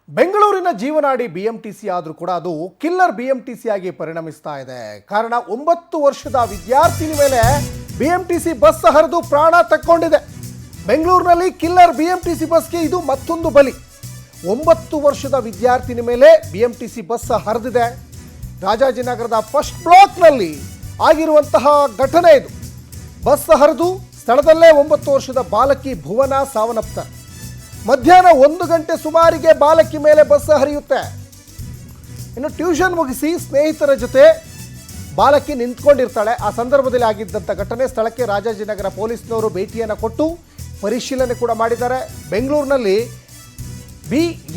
ಬೆಂಗಳೂರಿನ ಜೀವನಾಡಿ ಬಿಎಂಟಿಸಿ ಆದರೂ ಕೂಡ ಅದು ಕಿಲ್ಲರ್ ಬಿಎಂಟಿಸಿ ಆಗಿ ಪರಿಣಮಿಸ್ತಾ ಇದೆ. ಕಾರಣ 9 ವರ್ಷದ ವಿದ್ಯಾರ್ಥಿನಿ ಮೇಲೆ ಬಿಎಂಟಿಸಿ ಬಸ್ ಹರಿದು ಪ್ರಾಣ ತಕ್ಕೊಂಡಿದೆ. ಬೆಂಗಳೂರಿನಲ್ಲಿ ಕಿಲ್ಲರ್ ಬಿಎಂಟಿಸಿ ಬಸ್ಗೆ ಇದು ಮತ್ತೊಂದು ಬಲಿ. 9 ವರ್ಷದ ವಿದ್ಯಾರ್ಥಿನಿ ಮೇಲೆ ಬಿಎಂಟಿಸಿ ಬಸ್ ಹರಿದಿದೆ. ರಾಜಾಜಿನಗರದ ಫಸ್ಟ್ ಬ್ಲಾಕ್ನಲ್ಲಿ ಆಗಿರುವಂತಹ ಘಟನೆ ಇದು. ಬಸ್ ಹರಿದು ಸ್ಥಳದಲ್ಲೇ 9 ವರ್ಷದ ಬಾಲಕಿ ಭುವನ ಸಾವನ್ನಪ್ತಾರೆ. ಮಧ್ಯಾಹ್ನ 1 ಗಂಟೆ ಸುಮಾರಿಗೆ ಬಾಲಕಿ ಮೇಲೆ ಬಸ್ ಹರಿಯುತ್ತೆ. ಇನ್ನು ಟ್ಯೂಷನ್ ಮುಗಿಸಿ ಸ್ನೇಹಿತರ ಜೊತೆ ಬಾಲಕಿ ನಿಂತ್ಕೊಂಡಿರ್ತಾಳೆ. ಆ ಸಂದರ್ಭದಲ್ಲಿ ಆಗಿದ್ದಂಥ ಘಟನೆ. ಸ್ಥಳಕ್ಕೆ ರಾಜಾಜಿನಗರ ಪೊಲೀಸ್ನವರು ಭೇಟಿಯನ್ನು ಕೊಟ್ಟು ಪರಿಶೀಲನೆ ಕೂಡ ಮಾಡಿದ್ದಾರೆ. ಬೆಂಗಳೂರಿನಲ್ಲಿ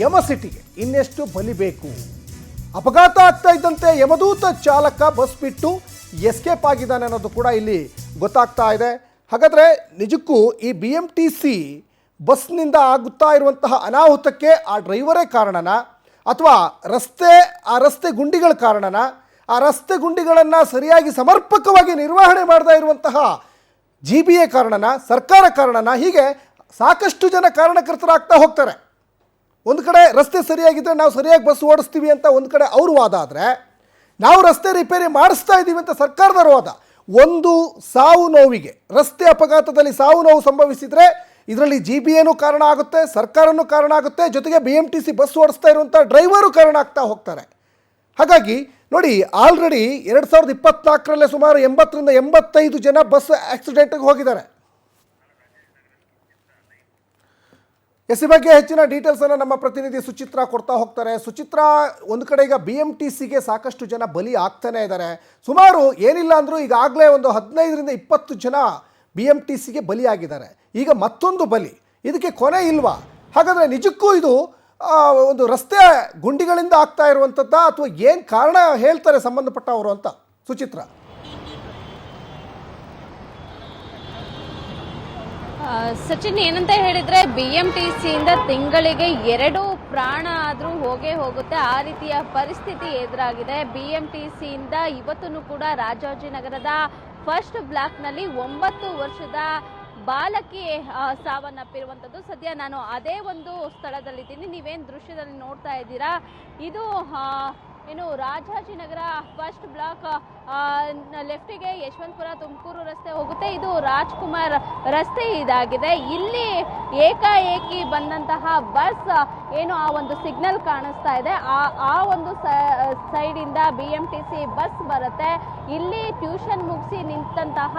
ಯಮಸಿಟಿಗೆ ಇನ್ನೆಷ್ಟು ಬಲಿ ಬೇಕು? ಅಪಘಾತ ಆಗ್ತಾ ಇದ್ದಂತೆ ಯಮದೂತ ಚಾಲಕ ಬಸ್ ಬಿಟ್ಟು ಎಸ್ಕೇಪ್ ಆಗಿದ್ದಾನೆ ಅನ್ನೋದು ಕೂಡ ಇಲ್ಲಿ ಗೊತ್ತಾಗ್ತಾ ಇದೆ. ಹಾಗಾದರೆ ನಿಜಕ್ಕೂ ಈ ಬಿಎಂಟಿಸಿ ಬಸ್ನಿಂದ ಆಗುತ್ತಾ ಇರುವಂತಹ ಅನಾಹುತಕ್ಕೆ ಆ ಡ್ರೈವರೇ ಕಾರಣನ, ಅಥವಾ ರಸ್ತೆ ಗುಂಡಿಗಳ ಕಾರಣನ? ಆ ರಸ್ತೆ ಗುಂಡಿಗಳನ್ನು ಸರಿಯಾಗಿ ಸಮರ್ಪಕವಾಗಿ ನಿರ್ವಹಣೆ ಮಾಡದೇ ಇರುವಂತಹ GBA ಕಾರಣನ, ಸರ್ಕಾರ ಕಾರಣನ? ಹೀಗೆ ಸಾಕಷ್ಟು ಜನ ಕಾರಣಕರ್ತರಾಗ್ತಾ ಹೋಗ್ತಾರೆ. ಒಂದು ಕಡೆ ರಸ್ತೆ ಸರಿಯಾಗಿದ್ದರೆ ನಾವು ಸರಿಯಾಗಿ ಬಸ್ ಓಡಿಸ್ತೀವಿ ಅಂತ ಒಂದು ಕಡೆ ಅವ್ರ ವಾದ ಆದರೆ, ನಾವು ರಸ್ತೆ ರಿಪೇರಿ ಮಾಡಿಸ್ತಾ ಇದ್ದೀವಿ ಅಂತ ಸರ್ಕಾರದವ್ರ ವಾದ. ಒಂದು ಸಾವು ನೋವಿಗೆ, ರಸ್ತೆ ಅಪಘಾತದಲ್ಲಿ ಸಾವು ನೋವು ಸಂಭವಿಸಿದರೆ ಇದರಲ್ಲಿ GBAನೂ ಕಾರಣ ಆಗುತ್ತೆ, ಸರ್ಕಾರನೂ ಕಾರಣ ಆಗುತ್ತೆ, ಜೊತೆಗೆ BMTC ಬಸ್ ಓಡಿಸ್ತಾ ಇರುವಂಥ ಡ್ರೈವರು ಕಾರಣ ಆಗ್ತಾ ಹೋಗ್ತಾರೆ. ಹಾಗಾಗಿ ನೋಡಿ, ಆಲ್ರೆಡಿ 2024ರಲ್ಲೇ ಸುಮಾರು 80ರಿಂದ 85 ಜನ ಬಸ್ ಆಕ್ಸಿಡೆಂಟ್ಗೆ ಹೋಗಿದ್ದಾರೆ. ಈ ಬಗ್ಗೆ ಹೆಚ್ಚಿನ ಡೀಟೇಲ್ಸನ್ನು ನಮ್ಮ ಪ್ರತಿನಿಧಿ ಸುಚಿತ್ರಾ ಕೊಡ್ತಾ ಹೋಗ್ತಾರೆ. ಸುಚಿತ್ರಾ, ಒಂದು ಕಡೆ ಈಗ BMTCಗೆ ಸಾಕಷ್ಟು ಜನ ಬಲಿ ಆಗ್ತಾನೆ ಇದ್ದಾರೆ. ಸುಮಾರು ಏನಿಲ್ಲ ಅಂದರೂ ಈಗಾಗಲೇ ಒಂದು 15ರಿಂದ 20 ಜನ BMTCಗೆ ಬಲಿಯಾಗಿದ್ದಾರೆ. ಈಗ ಮತ್ತೊಂದು ಬಲಿ, ಇದಕ್ಕೆ ಕೊನೆ ಇಲ್ವಾ? ಹಾಗಾದರೆ ನಿಜಕ್ಕೂ ಇದು ಒಂದು ರಸ್ತೆ ಗುಂಡಿಗಳಿಂದ ಆಗ್ತಾ ಇರುವಂಥದ್ದ, ಅಥವಾ ಏನು ಕಾರಣ ಹೇಳ್ತಾರೆ ಸಂಬಂಧಪಟ್ಟವರು ಅಂತ ಸುಚಿತ್ರಾ? ಸಚಿನ್, ಏನಂತ ಹೇಳಿದ್ರೆ BMTCಯಿಂದ ತಿಂಗಳಿಗೆ 2 ಪ್ರಾಣ ಆದರೂ ಹೋಗುತ್ತೆ. ಆ ರೀತಿಯ ಪರಿಸ್ಥಿತಿ ಎದುರಾಗಿದೆ. BMTCಯಿಂದ ಇವತ್ತೂ ಕೂಡ ರಾಜಾಜಿನಗರದ ಫಸ್ಟ್ ಬ್ಲಾಕ್ನಲ್ಲಿ 9 ವರ್ಷದ ಬಾಲಕಿ ಸಾವನ್ನಪ್ಪಿರುವಂಥದ್ದು. ಸದ್ಯ ನಾನು ಅದೇ ಒಂದು ಸ್ಥಳದಲ್ಲಿದ್ದೀನಿ. ನೀವೇನು ದೃಶ್ಯದಲ್ಲಿ ನೋಡ್ತಾ ಇದ್ದೀರಾ, ಇದು ಏನು ರಾಜಾಜಿನಗರ ಫಸ್ಟ್ ಬ್ಲಾಕ್ ಲೆಫ್ಟಿಗೆ ಯಶವಂತಪುರ ತುಮಕೂರು ರಸ್ತೆ ಹೋಗುತ್ತೆ. ಇದು ರಾಜ್ಕುಮಾರ್ ರಸ್ತೆ ಇದಾಗಿದೆ. ಇಲ್ಲಿ ಏಕಾಏಕಿ ಬಂದಂತಹ ಬಸ್ ಏನು ಆ ಒಂದು ಸಿಗ್ನಲ್ ಕಾಣಿಸ್ತಾ ಇದೆ, ಆ ಒಂದು ಸೈಡಿಂದ BMTC ಬಸ್ ಬರುತ್ತೆ. ಇಲ್ಲಿ ಟ್ಯೂಷನ್ ಮುಗಿಸಿ ನಿಂತಹ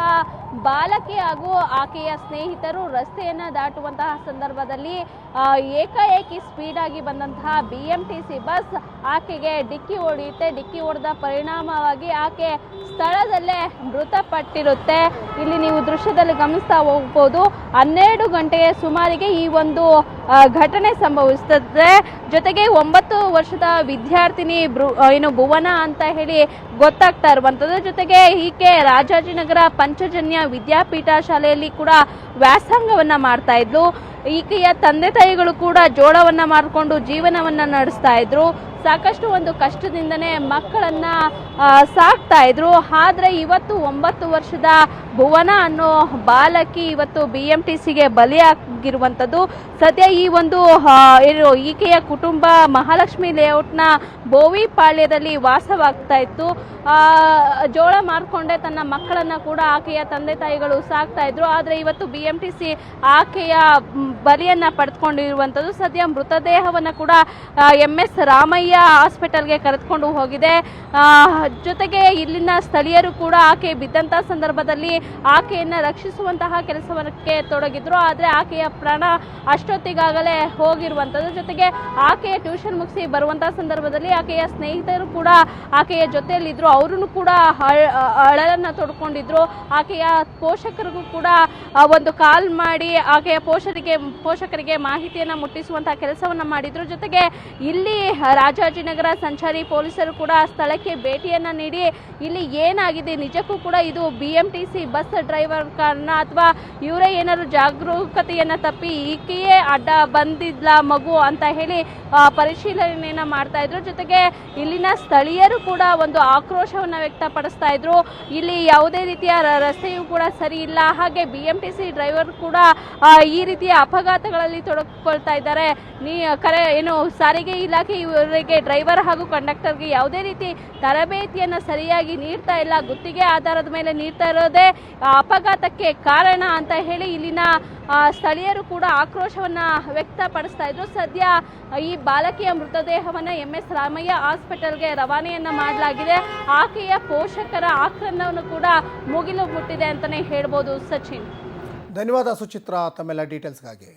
ಬಾಲಕಿ ಹಾಗೂ ಆಕೆಯ ಸ್ನೇಹಿತರು ರಸ್ತೆಯನ್ನು ದಾಟುವಂತಹ ಸಂದರ್ಭದಲ್ಲಿ ಏಕಾಏಕಿ ಸ್ಪೀಡ್ ಆಗಿ ಬಂದಂತಹ BMTC ಬಸ್ ಆಕೆಗೆ ಡಿಕ್ಕಿ ಹೊಡೆಯುತ್ತೆ. ಡಿಕ್ಕಿ ಹೊಡೆದ ಪರಿಣಾಮವಾಗಿ ಆಕೆ ಸ್ಥಳದಲ್ಲೇ ಮೃತಪಟ್ಟಿರುತ್ತೆ. ಇಲ್ಲಿ ನೀವು ದೃಶ್ಯದಲ್ಲಿ ಗಮನಿಸ್ತಾ ಹೋಗ್ಬೋದು. 12 ಗಂಟೆಯ ಸುಮಾರಿಗೆ ಈ ಒಂದು ಘಟನೆ ಸಂಭವಿಸುತ್ತದೆ. ಜೊತೆಗೆ 9 ವರ್ಷದ ವಿದ್ಯಾರ್ಥಿನಿ ಏನು ಭುವನ ಅಂತ ಹೇಳಿ ಗೊತ್ತಾಗ್ತಾ ಇರುವಂಥದ್ದು. ಜೊತೆಗೆ ಈಕೆ ರಾಜಾಜಿನಗರ ಪಂಚಜನ್ಯ ವಿದ್ಯಾಪೀಠ ಶಾಲೆಯಲ್ಲಿ ಕೂಡ ವ್ಯಾಸಂಗವನ್ನ ಮಾಡ್ತಾ ಇದ್ಲು. ಈಕೆಯ ತಂದೆ ತಾಯಿಗಳು ಕೂಡ ಜೋಳವನ್ನ ಮಾಡಿಕೊಂಡು ಜೀವನವನ್ನ ನಡೆಸ್ತಾ ಇದ್ರು. ಸಾಕಷ್ಟು ಒಂದು ಕಷ್ಟದಿಂದನೇ ಮಕ್ಕಳನ್ನ ಸಾಕ್ತಾ ಇದ್ರು. ಆದ್ರೆ ಇವತ್ತು 9 ವರ್ಷದ ಭುವನ ಅನ್ನೋ ಬಾಲಕಿ ಇವತ್ತು BMTCಗೆ ಬಲಿಯಾಗಿರುವಂಥದ್ದು. ಸದ್ಯ ಈ ಒಂದು ಈಕೆಯ ಕುಟುಂಬ ಮಹಾಲಕ್ಷ್ಮಿ ಲೇಔಟ್ನ ಬೋವಿಪಾಳ್ಯದಲ್ಲಿ ವಾಸವಾಗ್ತಾ ಇತ್ತು. ಜೋಳ ಮಾರ್ಕೊಂಡೆ ತನ್ನ ಮಕ್ಕಳನ್ನ ಕೂಡ ಆಕೆಯ ತಂದೆ ತಾಯಿಗಳು ಸಾಕ್ತಾ ಇದ್ರು. ಆದರೆ ಇವತ್ತು BMTC ಆಕೆಯ ಬಲಿಯನ್ನ ಪಡೆದುಕೊಂಡಿರುವಂಥದ್ದು. ಸದ್ಯ ಮೃತದೇಹವನ್ನು ಕೂಡ MS ರಾಮಯ್ಯ ಹಾಸ್ಪಿಟಲ್ಗೆ ಕರೆದುಕೊಂಡು ಹೋಗಿದೆ. ಜೊತೆಗೆ ಇಲ್ಲಿನ ಸ್ಥಳೀಯರು ಕೂಡ ಆಕೆ ಬಿದ್ದಂಥ ಸಂದರ್ಭದಲ್ಲಿ ಆಕೆಯನ್ನು ರಕ್ಷಿಸುವಂತಹ ಕೆಲಸಕ್ಕೆ ತೊಡಗಿದ್ರು. ಆದರೆ ಆಕೆಯ ಪ್ರಾಣ ಅಷ್ಟೊತ್ತಿಗಾಗಲೇ ಹೋಗಿರುವಂಥದ್ದು. ಜೊತೆಗೆ ಆಕೆಯ ಟ್ಯೂಷನ್ ಮುಗಿಸಿ ಬರುವಂತಹ ಸಂದರ್ಭದಲ್ಲಿ ಆಕೆಯ ಸ್ನೇಹಿತರು ಕೂಡ ಆಕೆಯ ಜೊತೆಯಲ್ಲಿದ್ದರು. ಅವರೂ ಕೂಡ ಅಳಲನ್ನು ತೊಡ್ಕೊಂಡಿದ್ರು. ಆಕೆಯ ಪೋಷಕರಿಗೂ ಕೂಡ ಒಂದು ಕಾಲ್ ಮಾಡಿ ಆಕೆಯ ಪೋಷಕರಿಗೆ ಮಾಹಿತಿಯನ್ನು ಮುಟ್ಟಿಸುವಂತಹ ಕೆಲಸವನ್ನು ಮಾಡಿದ್ರು. ಜೊತೆಗೆ ಇಲ್ಲಿ ರಾಜಾಜಿನಗರ ಸಂಚಾರಿ ಪೊಲೀಸರು ಕೂಡ ಸ್ಥಳಕ್ಕೆ ಭೇಟಿಯನ್ನು ನೀಡಿ ಇಲ್ಲಿ ಏನಾಗಿದೆ, ನಿಜಕ್ಕೂ ಕೂಡ ಇದು BMTC ಬಸ್ ಡ್ರೈವರ್ ಕಾರಣ ಅಥವಾ ಇವರೇ ಏನಾದ್ರು ಜಾಗರೂಕತೆಯನ್ನು ತಪ್ಪಿ ಈಕೆಯೇ ಅಡ್ಡ ಬಂದಿದ್ಲ ಮಗು ಅಂತ ಹೇಳಿ ಪರಿಶೀಲನೆಯನ್ನು ಮಾಡ್ತಾ ಇದ್ರು. ಜೊತೆಗೆ ಇಲ್ಲಿನ ಸ್ಥಳೀಯರು ಕೂಡ ಒಂದು ಆಕ್ರೋಶವನ್ನು ವ್ಯಕ್ತಪಡಿಸ್ತಾ ಇದ್ರು. ಇಲ್ಲಿ ಯಾವುದೇ ರೀತಿಯ ರಸ್ತೆಯೂ ಕೂಡ ಸರಿ ಇಲ್ಲ. ಹಾಗೆ BMTC ಡ್ರೈವರ್ ಕೂಡ ಈ ರೀತಿಯ ಅಪಘಾತಗಳಲ್ಲಿ ತೊಡಗಿಕೊಳ್ತಾ ಇದ್ದಾರೆ. ಸಾರಿಗೆ ಇಲಾಖೆ ಇವರಿಗೆ ಡ್ರೈವರ್ ಹಾಗೂ ಕಂಡಕ್ಟರ್ಗೆ ಯಾವುದೇ ರೀತಿ ತರಬೇತಿಯನ್ನು ಸರಿಯಾಗಿ ನೀಡ್ತಾ ಇಲ್ಲ, ಗುತ್ತಿಗೆ ಆಧಾರದ ಮೇಲೆ ನೀಡ್ತಾ ಇರೋದೇ ಅಪಘಾತಕ್ಕೆ ಕಾರಣ ಅಂತ ಹೇಳಿ ಇಲ್ಲಿನ ಸ್ಥಳೀಯರು ಕೂಡ ಆಕ್ರೋಶವನ್ನ ವ್ಯಕ್ತಪಡಿಸ್ತಾ ಇದ್ರು. ಸದ್ಯ ಈ ಬಾಲಕಿಯ ಮೃತದೇಹವನ್ನು MS ರಾಮಯ್ಯ ಹಾಸ್ಪಿಟಲ್ಗೆ ರವಾನೆಯನ್ನ ಮಾಡಲಾಗಿದೆ. ಆಕೆಯ ಪೋಷಕರ ಆಕ್ರಂದವನ್ನು ಕೂಡ ಮುಗಿಲು ಮುಟ್ಟಿದೆ ಅಂತಾನೆ ಹೇಳ್ಬೋದು. ಸಚಿನ್, ಧನ್ಯವಾದ ಸುಚಿತ್ರಾ ತಮ್ಮೆಲ್ಲ ಡೀಟೇಲ್ಸ್ಗಾಗಿ.